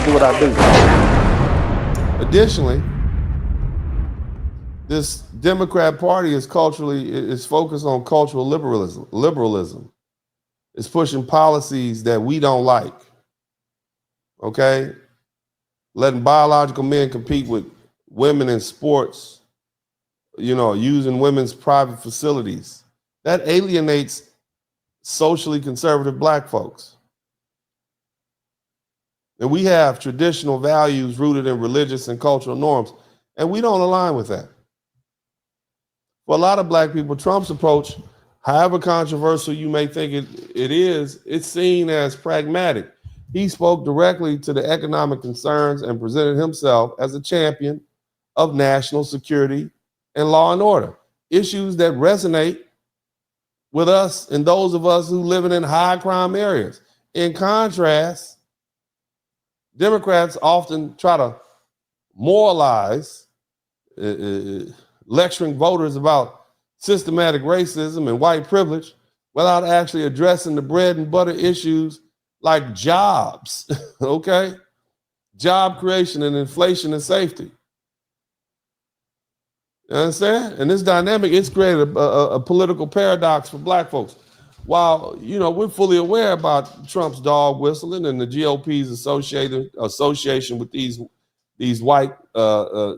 do what I do. Additionally, this Democrat Party is focused on cultural liberalism. It's pushing policies that we don't like. Okay? Letting biological men compete with women in sports, using women's private facilities. That alienates socially conservative black folks. And we have traditional values rooted in religious and cultural norms, and we don't align with that. For a lot of black people, Trump's approach, however controversial you may think it is, it's seen as pragmatic. He spoke directly to the economic concerns and presented himself as a champion of national security and law and order, issues that resonate with us and those of us who live in high crime areas. In contrast, Democrats often try to moralize, lecturing voters about systematic racism and white privilege without actually addressing the bread and butter issues like jobs, okay? Job creation and inflation and safety. You understand? And this dynamic, it's created a political paradox for black folks. While, we're fully aware about Trump's dog whistling and the GOP's association with these white, I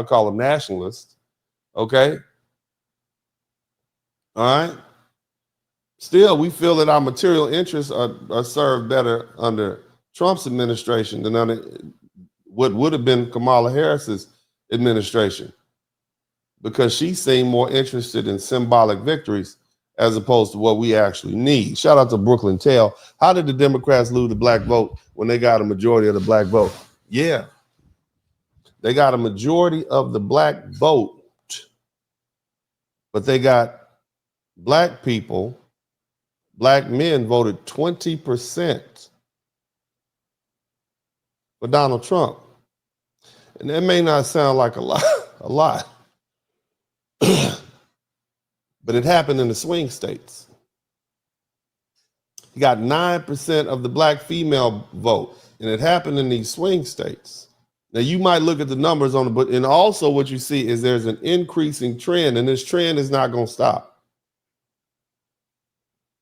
call them nationalists, okay? All right? Still, we feel that our material interests are served better under Trump's administration than under what would have been Kamala Harris's administration, because she seemed more interested in symbolic victories as opposed to what we actually need. Shout out to Brooklyn Tail. How did the Democrats lose the black vote when they got a majority of the black vote? Yeah, they got a majority of the black vote, but they got black people, black men voted 20% for Donald Trump. And that may not sound like a lot, but it happened in the swing states. He got 9% of the black female vote, and it happened in these swing states. Now, you might look at the numbers and also what you see is there's an increasing trend, and this trend is not going to stop.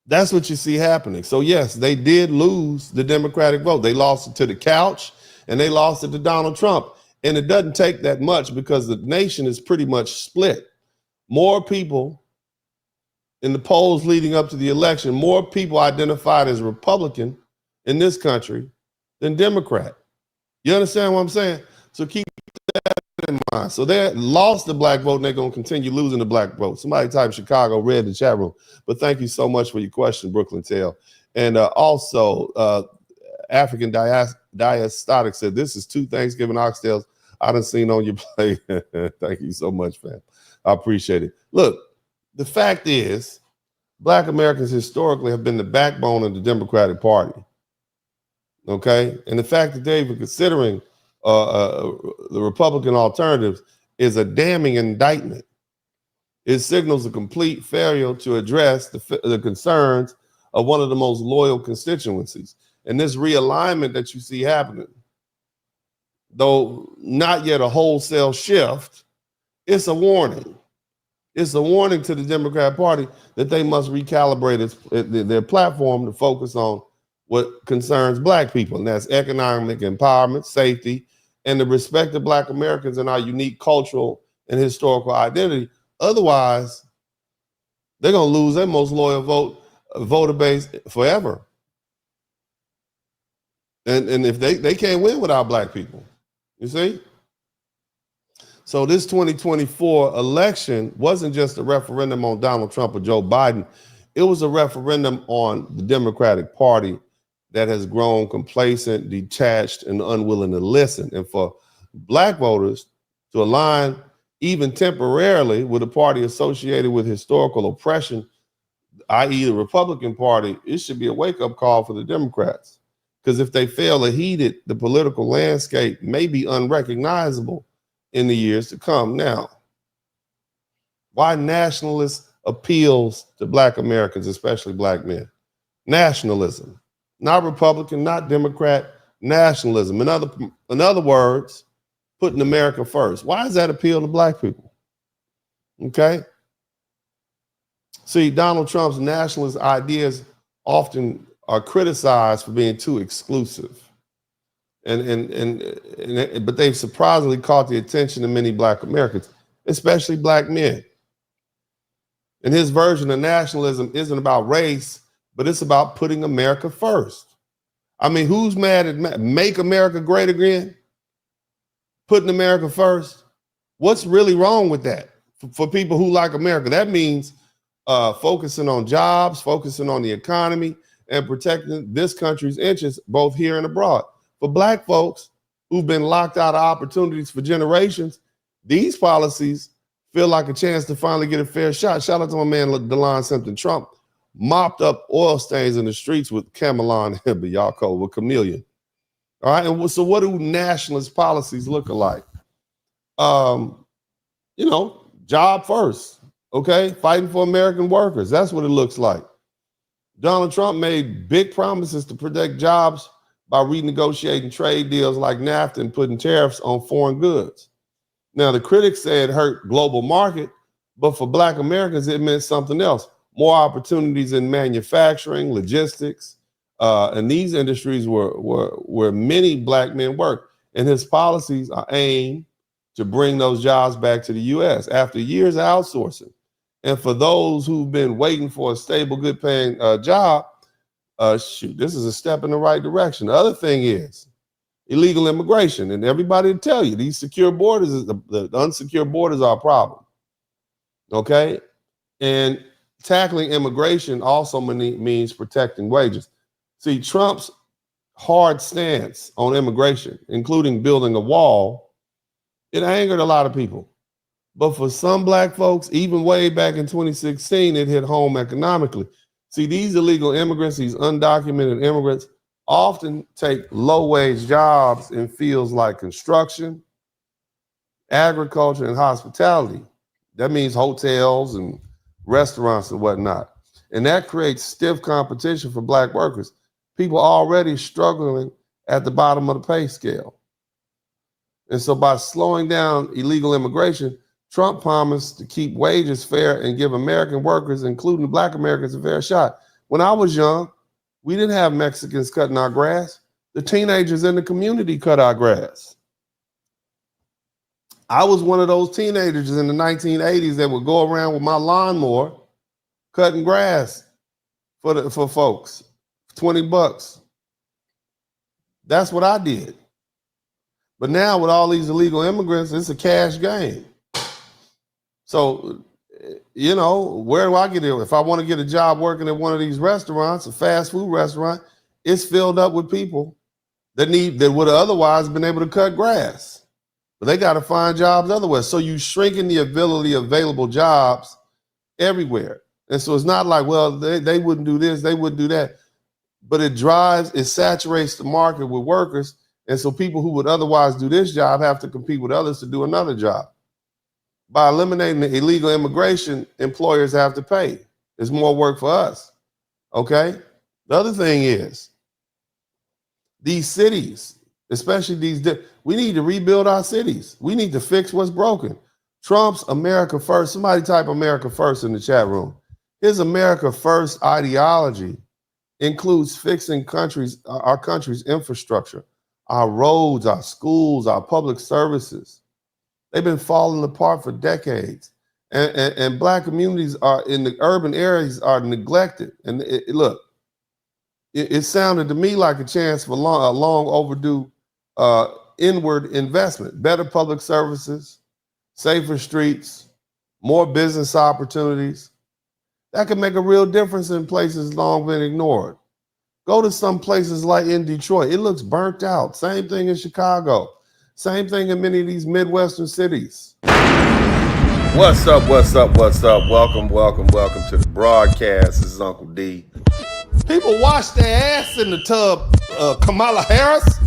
That's what you see happening. So yes, they did lose the Democratic vote. They lost it to the couch, and they lost it to Donald Trump. And it doesn't take that much because the nation is pretty much split. More people in the polls leading up to the election, more people identified as Republican in this country than Democrat. You understand what I'm saying? So keep that in mind. So they lost the black vote and they're going to continue losing the black vote. Somebody type Chicago red in the chat room. But thank you so much for your question, Brooklyn Tail. And also, African Diastotic said, this is 2 Thanksgiving oxtails I done seen on your plate. Thank you so much, fam. I appreciate it. Look, the fact is, black Americans historically have been the backbone of the Democratic Party. Okay? And the fact that they're even considering the Republican alternatives is a damning indictment. It signals a complete failure to address the concerns of one of the most loyal constituencies. And this realignment that you see happening, though not yet a wholesale shift, it's a warning. It's a warning to the Democrat Party that they must recalibrate their platform to focus on what concerns black people, and that's economic empowerment, safety, and the respect of black Americans and our unique cultural and historical identity. Otherwise, they're going to lose their most loyal voter base forever. And if they can't win without black people, you see? So this 2024 election wasn't just a referendum on Donald Trump or Joe Biden. It was a referendum on the Democratic Party that has grown complacent, detached, and unwilling to listen. And for black voters to align even temporarily with a party associated with historical oppression, i.e. the Republican Party, it should be a wake-up call for the Democrats. Because if they fail to heed it, the political landscape may be unrecognizable in the years to come. Now, why nationalist appeals to black Americans, especially black men? Nationalism, not Republican, not Democrat, nationalism. In other words, putting America first. Why does that appeal to black people? Okay. See, Donald Trump's nationalist ideas often are criticized for being too exclusive. But they've surprisingly caught the attention of many black Americans, especially black men. And his version of nationalism isn't about race, but it's about putting America first. I mean, who's mad at Make America Great Again? Putting America first? What's really wrong with that for people who like America? That means focusing on jobs, focusing on the economy, and protecting this country's interests, both here and abroad. For black folks who've been locked out of opportunities for generations, these policies feel like a chance to finally get a fair shot. Shout out to my man, DeLon Simpson. Trump mopped up oil stains in the streets with Camelon Hibiyako, with Chameleon. All right, and so what do nationalist policies look like? Job first, okay? Fighting for American workers. That's what it looks like. Donald Trump made big promises to protect jobs by renegotiating trade deals like NAFTA and putting tariffs on foreign goods. Now, the critics said it hurt global market, but for black Americans, it meant something else. More opportunities in manufacturing, logistics, and these industries where many black men work. And his policies are aimed to bring those jobs back to the U.S. after years of outsourcing. And for those who've been waiting for a stable, good-paying job, this is a step in the right direction. The other thing is illegal immigration, and everybody will tell you these secure borders, the unsecure borders are a problem. Okay, and tackling immigration also means protecting wages. See, Trump's hard stance on immigration, including building a wall, it angered a lot of people. But for some black folks, even way back in 2016, it hit home economically. See, these illegal immigrants, these undocumented immigrants, often take low-wage jobs in fields like construction, agriculture, and hospitality. That means hotels and restaurants and whatnot. And that creates stiff competition for black workers, people already struggling at the bottom of the pay scale. And so by slowing down illegal immigration, Trump promised to keep wages fair and give American workers, including black Americans, a fair shot. When I was young, we didn't have Mexicans cutting our grass. The teenagers in the community cut our grass. I was one of those teenagers in the 1980s that would go around with my lawnmower cutting grass for folks, $20. That's what I did. But now with all these illegal immigrants, it's a cash game. So, where do I get it? If I want to get a job working at one of these restaurants, a fast food restaurant, it's filled up with people that would have otherwise been able to cut grass. But they got to find jobs otherwise. So you shrinking the available jobs everywhere. And so it's not like, well, they wouldn't do this, they wouldn't do that. But it saturates the market with workers. And so people who would otherwise do this job have to compete with others to do another job. By eliminating the illegal immigration, employers have to pay. There's more work for us, okay? The other thing is, these cities, especially we need to rebuild our cities. We need to fix what's broken. Trump's America First, somebody type America First in the chat room. His America First ideology includes fixing our country's infrastructure, our roads, our schools, our public services. They've been falling apart for decades. And black communities are in the urban areas are neglected. And it sounded to me like a chance for a long overdue inward investment, better public services, safer streets, more business opportunities. That could make a real difference in places long been ignored. Go to some places like in Detroit. It looks burnt out. Same thing in Chicago. Same thing in many of these Midwestern cities. What's up? Welcome to the broadcast. This is Uncle D. People wash their ass in the tub, Kamala Harris.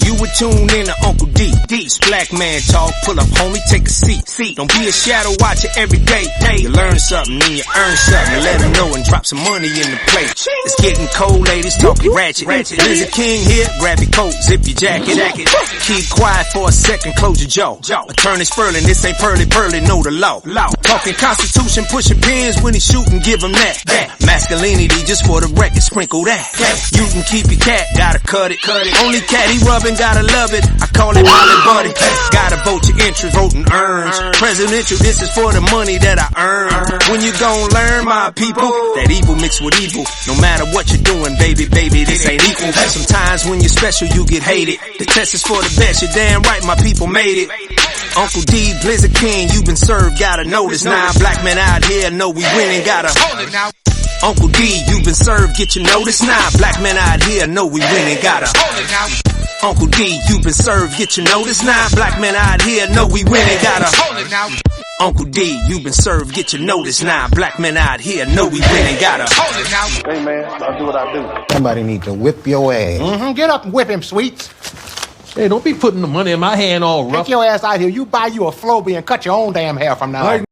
You would tune in to Uncle D. This black man talk, pull up homie, take a seat. Don't be a shadow watcher every day. You learn something, then you earn something. Let them know and drop some money in the plate. It's getting cold, ladies, talking ratchet. There's a king here, grab your coat, zip your jacket. Keep quiet for a second, close your jaw. Attorney Spurling, this ain't pearly, know the law. Talking Constitution, pushing pins when he shooting, give him that. Masculinity, just for the record, sprinkle that. You can keep your cat, gotta cut it. Only cat he rubbing, gotta love it. I call it Molly Buddy. Gotta vote your interest, voting earns. Presidential, this is for the money that I earn. When you gon' learn, my people, that evil mixed with evil. No matter what you're doing, baby, this ain't equal. Sometimes when you're special, you get hated. The test is for the best, you're damn right, my people made it. Uncle D, Blizzard King, you been served, gotta notice. Now black men out here know we winning, gotta hold it now. Uncle D, you been served, get your notice now. Black men out here know we winning, gotta hold it now. Uncle D, you been served, get your notice now. Black men out here know we winning, gotta hold it now. Uncle D, you been served, get your notice now. Black men out here know we winning, gotta hold it now. Hey man, I'll do what I do. Somebody need to whip your ass. Get up and whip him, Sweets. Hey, don't be putting the money in my hand all rough. Take your ass out here. You buy you a Floby and cut your own damn hair from now on.